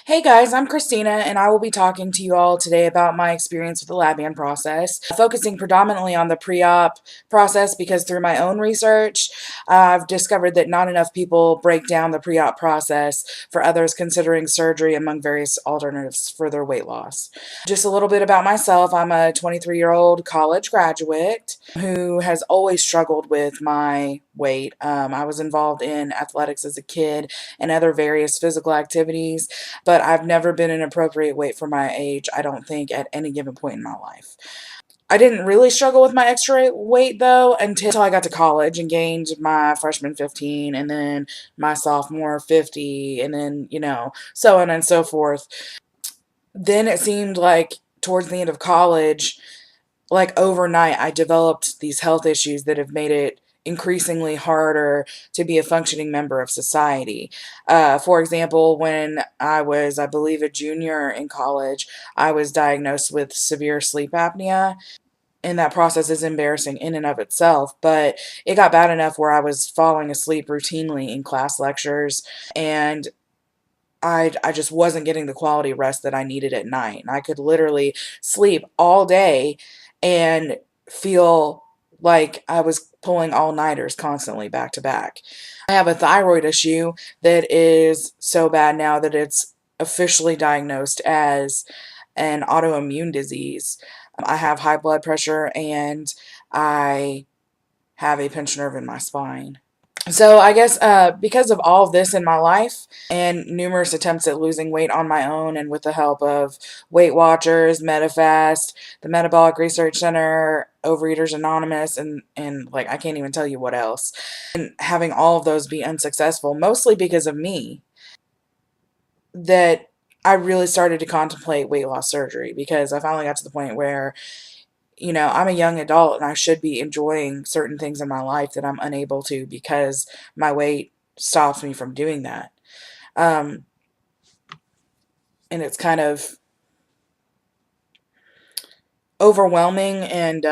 Hey guys, I'm Christina, and I will be talking to you all today about my experience with the Labian process, focusing predominantly on the pre-op process because through my own research, I've discovered that not enough people break down the pre-op process for others considering surgery among various alternatives for their weight loss. Just a little bit about myself. I'm a 23-year-old college graduate who has always struggled with my weight. I was involved in athletics as a kid and other various physical activities, but I've never been an appropriate weight for my age, I don't think, at any given point in my life. I didn't really struggle with my extra weight though until I got to college and gained my freshman 15 and then my sophomore 50 and then, so on and so forth. Then it seemed like towards the end of college, like overnight, I developed these health issues that have made it increasingly harder to be a functioning member of society. For example, when I was, I believe, a junior in college, I was diagnosed with severe sleep apnea. And that process is embarrassing in and of itself, but it got bad enough where I was falling asleep routinely in class lectures, and I just wasn't getting the quality rest that I needed at night. And I could literally sleep all day and feel like I was pulling all-nighters constantly back to back. I have a thyroid issue that is so bad now that it's officially diagnosed as an autoimmune disease. I have high blood pressure and I have a pinched nerve in my spine. So I guess because of all of this in my life and numerous attempts at losing weight on my own and with the help of Weight Watchers, Medifast, the Metabolic Research Center, Overeaters Anonymous, and like I can't even tell you what else, and having all of those be unsuccessful, mostly because of me, that I really started to contemplate weight loss surgery because I finally got to the point where I'm a young adult and I should be enjoying certain things in my life that I'm unable to because my weight stops me from doing that. Um, and it's kind of overwhelming and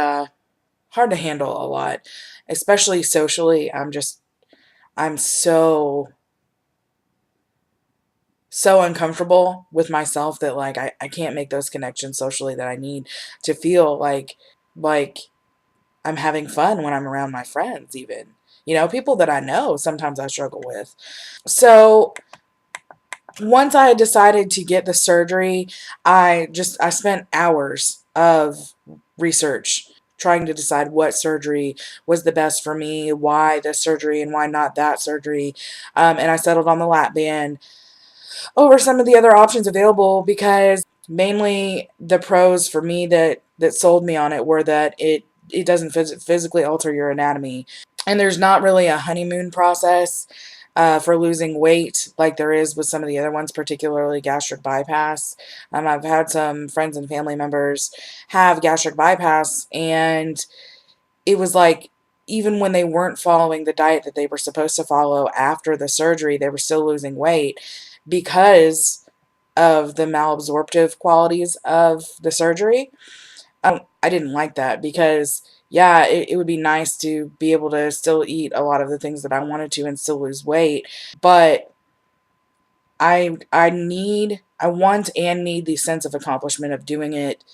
hard to handle a lot, especially socially. I'm so uncomfortable with myself that like I can't make those connections socially that I need to feel like I'm having fun when I'm around my friends even. People that I know sometimes I struggle with. So once I had decided to get the surgery, I spent hours of research trying to decide what surgery was the best for me, why this surgery and why not that surgery. And I settled on the lap band over some of the other options available because mainly the pros for me that sold me on it were that it doesn't physically alter your anatomy, and there's not really a honeymoon process for losing weight like there is with some of the other ones, particularly gastric bypass. I've had some friends and family members have gastric bypass, and it was like even when they weren't following the diet that they were supposed to follow after the surgery, they were still losing weight because of the malabsorptive qualities of the surgery. I didn't like that because, yeah, it would be nice to be able to still eat a lot of the things that I wanted to and still lose weight, but I want and need the sense of accomplishment of doing it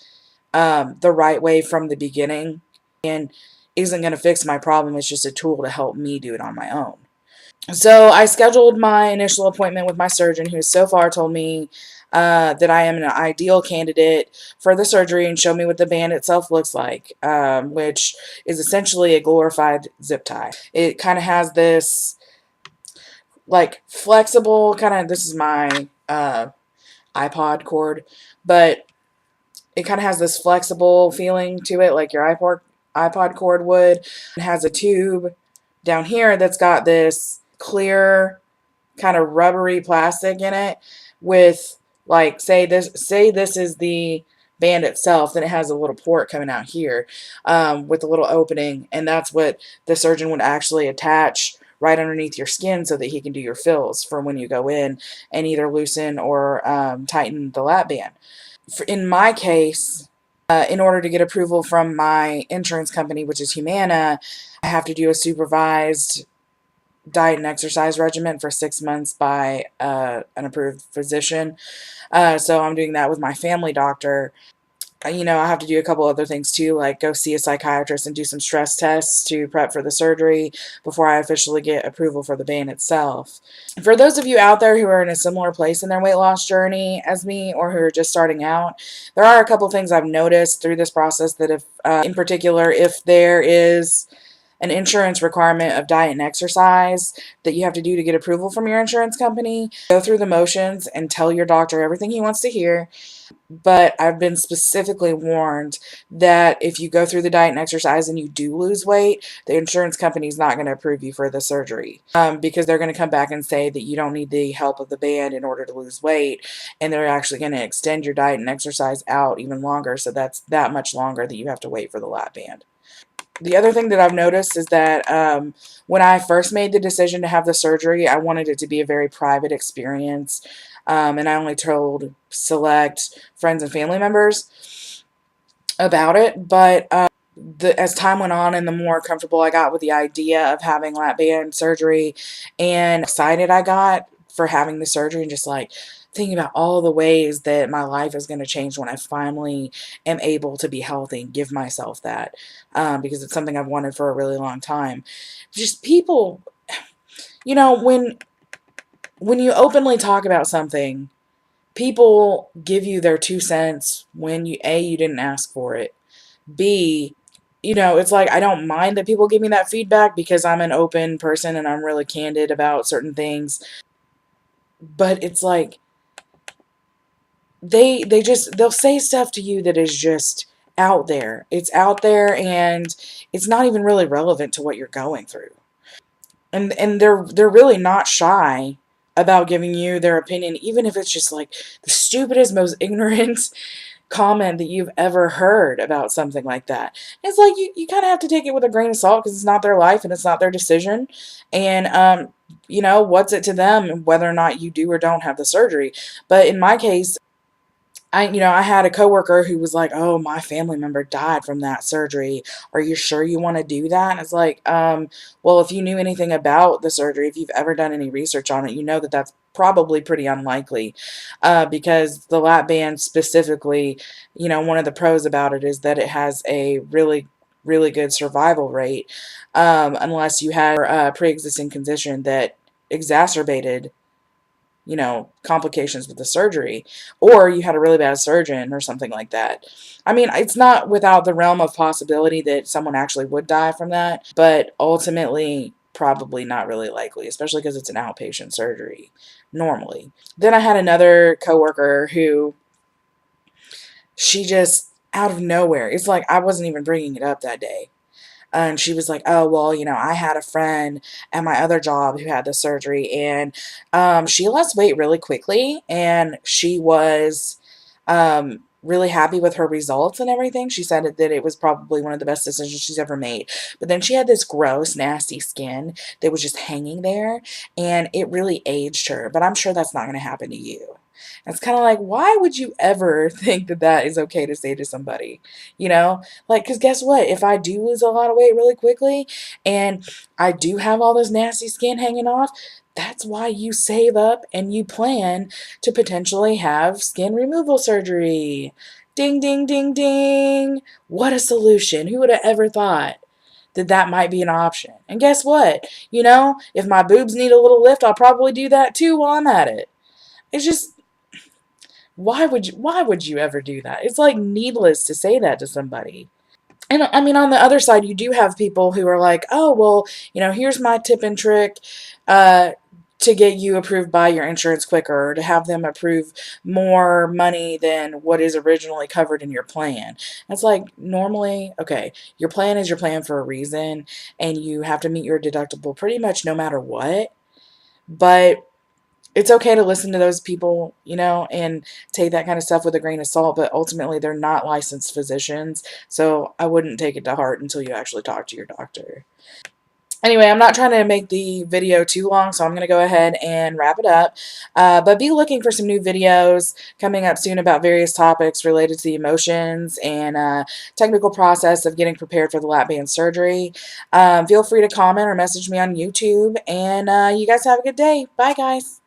the right way from the beginning, and isn't going to fix my problem. It's just a tool to help me do it on my own. So I scheduled my initial appointment with my surgeon, who so far told me that I am an ideal candidate for the surgery and showed me what the band itself looks like, which is essentially a glorified zip tie. It kind of has this like flexible kind of, this is my iPod cord, but it kind of has this flexible feeling to it like your iPod cord would. It has a tube down here that's got this clear kind of rubbery plastic in it with, like, say this is the band itself, then it has a little port coming out here with a little opening, and that's what the surgeon would actually attach right underneath your skin so that he can do your fills for when you go in and either loosen or tighten the lap band. In my case, in order to get approval from my insurance company, which is Humana, I have to do a supervised diet and exercise regimen for 6 months by an approved physician. So I'm doing that with my family doctor. I have to do a couple other things too, like go see a psychiatrist and do some stress tests to prep for the surgery before I officially get approval for the band itself. For those of you out there who are in a similar place in their weight loss journey as me, or who are just starting out, there are a couple things I've noticed through this process that if, in particular, if there is an insurance requirement of diet and exercise that you have to do to get approval from your insurance company, go through the motions and tell your doctor everything he wants to hear. But I've been specifically warned that if you go through the diet and exercise and you do lose weight, the insurance company is not going to approve you for the surgery, because they're going to come back and say that you don't need the help of the band in order to lose weight, and they're actually going to extend your diet and exercise out even longer, so that's that much longer that you have to wait for the lap band. The other thing that I've noticed is that when I first made the decision to have the surgery, I wanted it to be a very private experience, and I only told select friends and family members about it. But as time went on and the more comfortable I got with the idea of having lap band surgery, and excited I got for having the surgery, and just like thinking about all the ways that my life is going to change when I finally am able to be healthy and give myself that, because it's something I've wanted for a really long time. Just people, you know, when you openly talk about something, people give you their 2 cents when you didn't ask for it. B, it's like I don't mind that people give me that feedback because I'm an open person and I'm really candid about certain things. But it's like they'll say stuff to you that is just out there. It's out there and it's not even really relevant to what you're going through. And they're really not shy about giving you their opinion, even if it's just like the stupidest, most ignorant comment that you've ever heard about something like that. It's like you kind of have to take it with a grain of salt because it's not their life and it's not their decision. And what's it to them whether or not you do or don't have the surgery? But in my case, I had a coworker who was like, "Oh, my family member died from that surgery. Are you sure you want to do that?" And it's like, well, if you knew anything about the surgery, if you've ever done any research on it, you know that that's probably pretty unlikely, because the lap band specifically, one of the pros about it is that it has a really, really good survival rate, unless you had a pre-existing condition that exacerbated complications with the surgery, or you had a really bad surgeon or something like that. I mean, it's not without the realm of possibility that someone actually would die from that, but ultimately, probably not really likely, especially because it's an outpatient surgery normally. Then I had another coworker who, she just out of nowhere, it's like I wasn't even bringing it up that day. And she was like, "Oh, well, I had a friend at my other job who had the surgery, and she lost weight really quickly, and she was really happy with her results and everything. She said that it was probably one of the best decisions she's ever made. But then she had this gross, nasty skin that was just hanging there, and it really aged her. But I'm sure that's not going to happen to you." And it's kind of like, why would you ever think that that is okay to say to somebody? You know? Like, because guess what? If I do lose a lot of weight really quickly and I do have all this nasty skin hanging off, that's why you save up and you plan to potentially have skin removal surgery. Ding, ding, ding, ding. What a solution. Who would have ever thought that that might be an option? And guess what? If my boobs need a little lift, I'll probably do that too while I'm at it. It's just, why would you ever do that? It's like needless to say that to somebody. And I mean, on the other side, you do have people who are like, "Oh, well, here's my tip and trick uh, to get you approved by your insurance quicker, or to have them approve more money than what is originally covered in your plan." It's like, normally, okay, your plan is your plan for a reason, and you have to meet your deductible pretty much no matter what. But it's okay to listen to those people, and take that kind of stuff with a grain of salt, but ultimately they're not licensed physicians, so I wouldn't take it to heart until you actually talk to your doctor. Anyway, I'm not trying to make the video too long, so I'm going to go ahead and wrap it up. But be looking for some new videos coming up soon about various topics related to the emotions and technical process of getting prepared for the lap band surgery. Feel free to comment or message me on YouTube, and you guys have a good day. Bye, guys.